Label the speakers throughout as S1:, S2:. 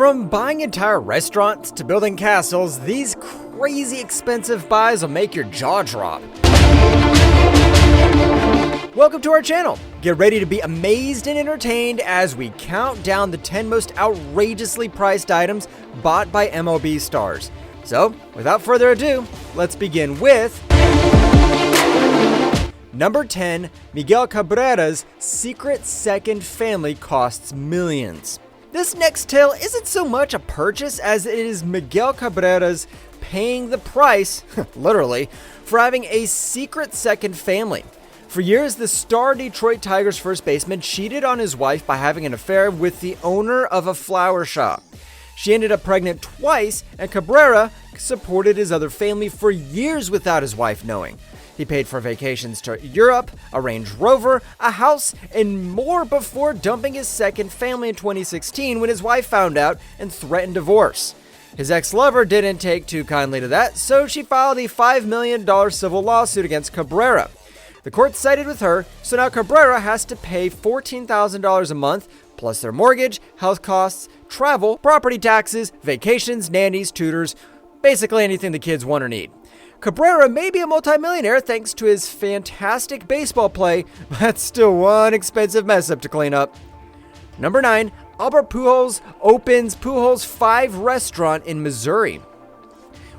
S1: From buying entire restaurants to building castles, these crazy expensive buys will make your jaw drop. Welcome to our channel. Get ready to be amazed and entertained as we count down the 10 most outrageously priced items bought by MLB stars. So, without further ado, let's begin with Number 10, Miguel Cabrera's secret second family costs millions. This next tale isn't so much a purchase as it is Miguel Cabrera's paying the price, literally, for having a secret second family. For years, the star Detroit Tigers first baseman cheated on his wife by having an affair with the owner of a flower shop. She ended up pregnant twice, and Cabrera supported his other family for years without his wife knowing. He paid for vacations to Europe, a Range Rover, a house, and more before dumping his second family in 2016 when his wife found out and threatened divorce. His ex-lover didn't take too kindly to that, so she filed a $5 million civil lawsuit against Cabrera. The court sided with her, so now Cabrera has to pay $14,000 a month, plus their mortgage, health costs, travel, property taxes, vacations, nannies, tutors, basically anything the kids want or need. Cabrera may be a multimillionaire thanks to his fantastic baseball play, but that's still one expensive mess up to clean up. Number 9, Albert Pujols opens Pujols 5 restaurant in Missouri.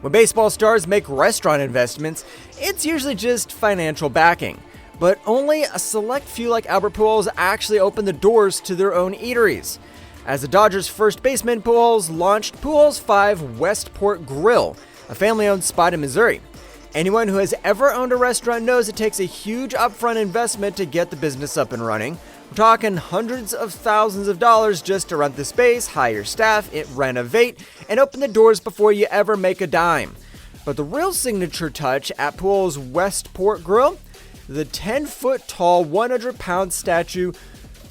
S1: When baseball stars make restaurant investments, it's usually just financial backing, but only a select few like Albert Pujols actually open the doors to their own eateries. As the Dodgers first baseman, Pujols launched Pujols 5 Westport Grill, a family-owned spot in Missouri. Anyone who has ever owned a restaurant knows it takes a huge upfront investment to get the business up and running. We're talking hundreds of thousands of dollars just to rent the space, hire staff, renovate, and open the doors before you ever make a dime. But the real signature touch at Pujols Westport Grill, the 10-foot tall, 100-pound statue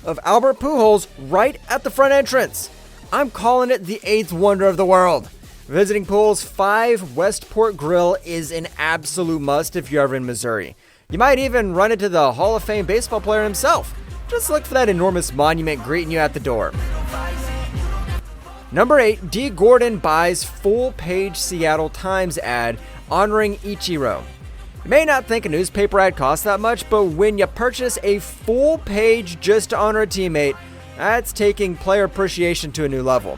S1: of Albert Pujols right at the front entrance. I'm calling it the 8th wonder of the world. Visiting Pujols 5 Westport Grill is an absolute must if you're ever in Missouri. You might even run into the Hall of Fame baseball player himself. Just look for that enormous monument greeting you at the door. Number 8, D. Gordon buys full-page Seattle Times ad honoring Ichiro. You may not think a newspaper ad costs that much, but when you purchase a full page just to honor a teammate, that's taking player appreciation to a new level.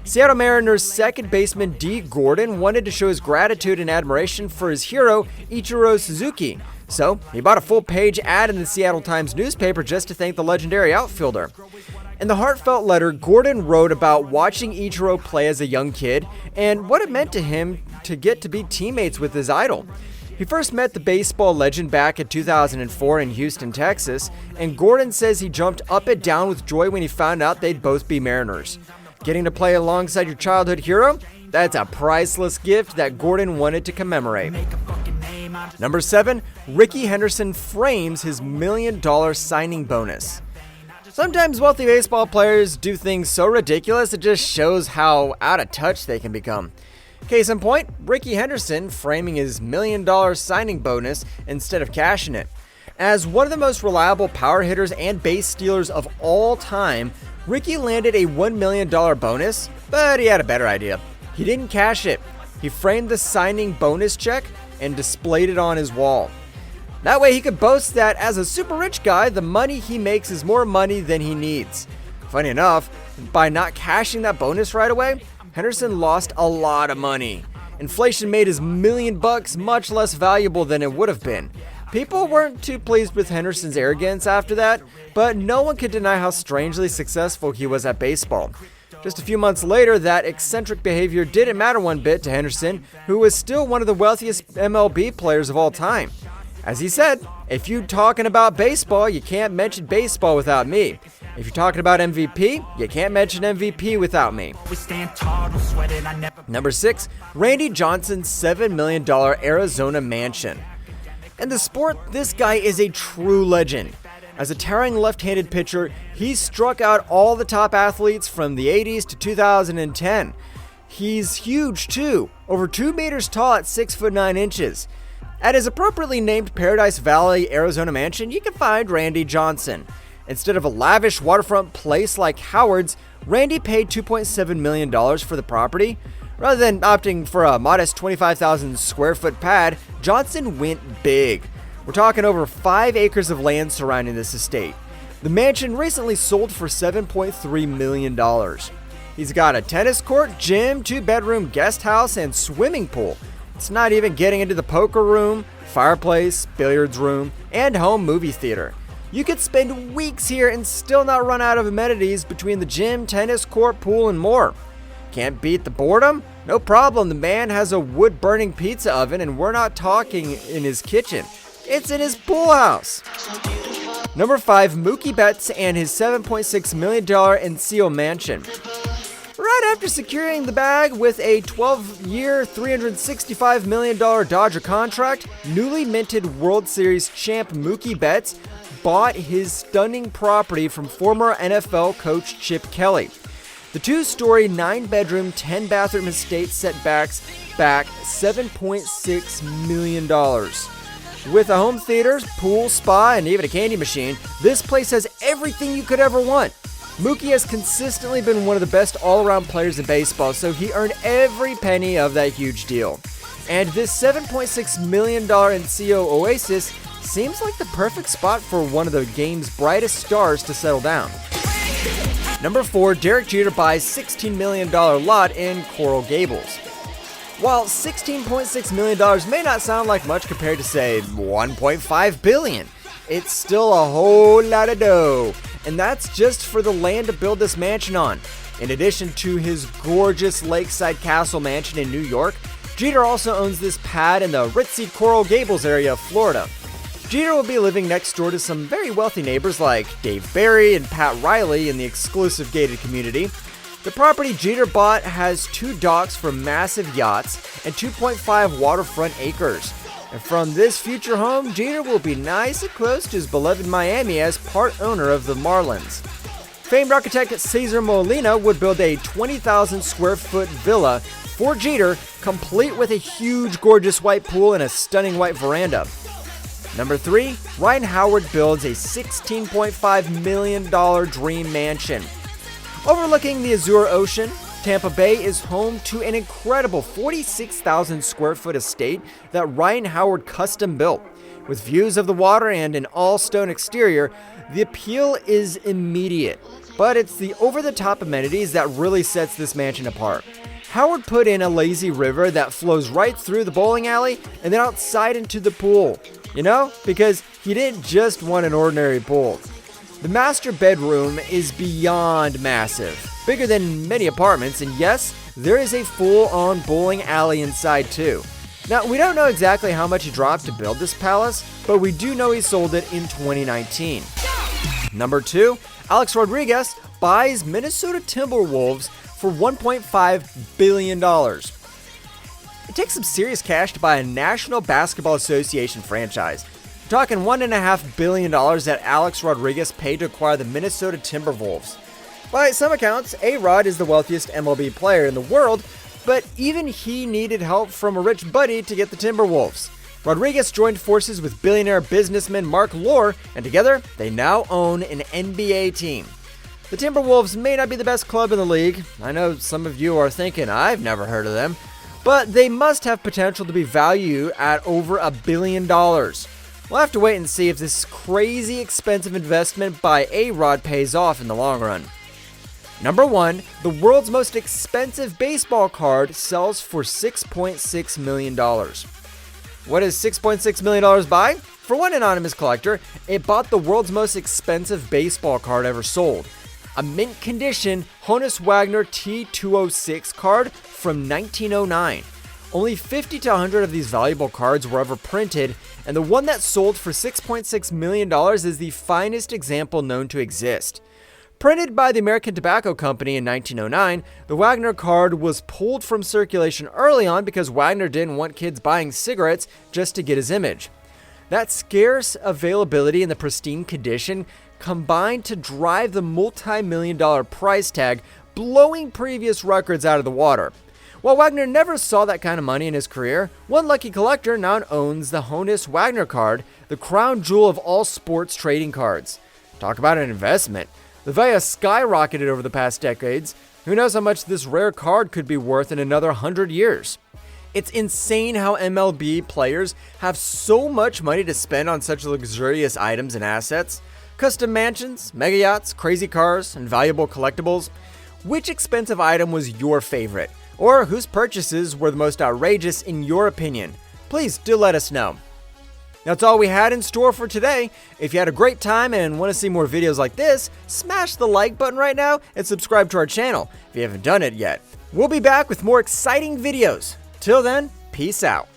S1: Seattle Mariners second baseman D. Gordon wanted to show his gratitude and admiration for his hero, Ichiro Suzuki. So, he bought a full-page ad in the Seattle Times newspaper just to thank the legendary outfielder. In the heartfelt letter, Gordon wrote about watching Ichiro play as a young kid and what it meant to him to get to be teammates with his idol. He first met the baseball legend back in 2004 in Houston, Texas, and Gordon says he jumped up and down with joy when he found out they'd both be Mariners. Getting to play alongside your childhood hero? That's a priceless gift that Gordon wanted to commemorate. Number 7, Rickey Henderson frames his $1 million signing bonus. Sometimes wealthy baseball players do things so ridiculous it just shows how out of touch they can become. Case in point, Rickey Henderson framing his $1 million signing bonus instead of cashing it. As one of the most reliable power hitters and base stealers of all time, Rickey landed a $1 million bonus, but he had a better idea. He didn't cash it. He framed the signing bonus check and displayed it on his wall. That way he could boast that as a super rich guy, the money he makes is more money than he needs. Funny enough, by not cashing that bonus right away, Henderson lost a lot of money. Inflation made his $1 million much less valuable than it would have been. People weren't too pleased with Henderson's arrogance after that, but no one could deny how strangely successful he was at baseball. Just a few months later, that eccentric behavior didn't matter one bit to Henderson, who was still one of the wealthiest MLB players of all time. As he said, if you're talking about baseball, you can't mention baseball without me. If you're talking about MVP, you can't mention MVP without me. Number 6, Randy Johnson's $7 million Arizona mansion. In the sport, this guy is a true legend. As a towering left-handed pitcher, he struck out all the top athletes from the 80s to 2010. He's huge too, over 2 meters tall at 6 foot 9 inches. At his appropriately named Paradise Valley, Arizona mansion, you can find Randy Johnson. Instead of a lavish waterfront place like Howard's, Randy paid $2.7 million for the property. Rather than opting for a modest 25,000 square foot pad, Johnson went big. We're talking over 5 acres of land surrounding this estate. The mansion recently sold for $7.3 million. He's got a tennis court, gym, 2-bedroom guest house, and swimming pool. It's not even getting into the poker room, fireplace, billiards room, and home movie theater. You could spend weeks here and still not run out of amenities between the gym, tennis court, pool, and more. Can't beat the boredom? No problem, the man has a wood-burning pizza oven, and we're not talking in his kitchen. It's in his pool house. Number 5, Mookie Betts and his $7.6 million Encino mansion. Right after securing the bag with a 12-year, $365 million Dodger contract, newly minted World Series champ Mookie Betts bought his stunning property from former NFL coach Chip Kelly. The 2-story, 9-bedroom, 10-bathroom estate set back $7.6 million. With a home theater, pool, spa, and even a candy machine, this place has everything you could ever want. Mookie has consistently been one of the best all-around players in baseball, so he earned every penny of that huge deal. And this $7.6 million Encino oasis seems like the perfect spot for one of the game's brightest stars to settle down. Number 4, Derek Jeter buys $16 million lot in Coral Gables. While $16.6 million may not sound like much compared to, say, $1.5 billion, it's still a whole lot of dough. And that's just for the land to build this mansion on. In addition to his gorgeous lakeside castle mansion in New York, Jeter also owns this pad in the ritzy Coral Gables area of Florida. Jeter will be living next door to some very wealthy neighbors like Dave Barry and Pat Riley in the exclusive gated community. The property Jeter bought has 2 docks for massive yachts and 2.5 waterfront acres. And from this future home, Jeter will be nice and close to his beloved Miami as part owner of the Marlins. Famed architect Cesar Molina would build a 20,000 square foot villa for Jeter, complete with a huge, gorgeous white pool and a stunning white veranda. Number 3, Ryan Howard builds a $16.5 million dream mansion. Overlooking the Azure Ocean, Tampa Bay is home to an incredible 46,000 square foot estate that Ryan Howard custom built. With views of the water and an all-stone exterior, the appeal is immediate, but it's the over-the-top amenities that really sets this mansion apart. Howard put in a lazy river that flows right through the bowling alley and then outside into the pool. You know, because he didn't just want an ordinary pool. The master bedroom is beyond massive, bigger than many apartments, and yes, there is a full-on bowling alley inside too. Now, we don't know exactly how much he dropped to build this palace, but we do know he sold it in 2019. Number 2, Alex Rodriguez buys Minnesota Timberwolves for $1.5 billion. It takes some serious cash to buy a National Basketball Association franchise. We're talking $1.5 billion that Alex Rodriguez paid to acquire the Minnesota Timberwolves. By some accounts, A-Rod is the wealthiest MLB player in the world, but even he needed help from a rich buddy to get the Timberwolves. Rodriguez joined forces with billionaire businessman Mark Lore, and together, they now own an NBA team. The Timberwolves may not be the best club in the league. I know some of you are thinking, I've never heard of them. But they must have potential to be valued at over $1 billion. We'll have to wait and see if this crazy expensive investment by A-Rod pays off in the long run. Number 1, the world's most expensive baseball card sells for $6.6 million. What does $6.6 million buy? For one anonymous collector, it bought the world's most expensive baseball card ever sold. A mint condition Honus Wagner T206 card from 1909. Only 50 to 100 of these valuable cards were ever printed, and the one that sold for $6.6 million is the finest example known to exist. Printed by the American Tobacco Company in 1909, the Wagner card was pulled from circulation early on because Wagner didn't want kids buying cigarettes just to get his image. That scarce availability and the pristine condition combined to drive the multi-million-dollar price tag, blowing previous records out of the water. While Wagner never saw that kind of money in his career, one lucky collector now owns the Honus Wagner card, the crown jewel of all sports trading cards. Talk about an investment. The value has skyrocketed over the past decades. Who knows how much this rare card could be worth in another 100 years? It's insane how MLB players have so much money to spend on such luxurious items and assets. Custom mansions, mega yachts, crazy cars, and valuable collectibles. Which expensive item was your favorite? Or whose purchases were the most outrageous in your opinion? Please do let us know. That's all we had in store for today. If you had a great time and want to see more videos like this, smash the like button right now and subscribe to our channel if you haven't done it yet. We'll be back with more exciting videos. Till then, peace out.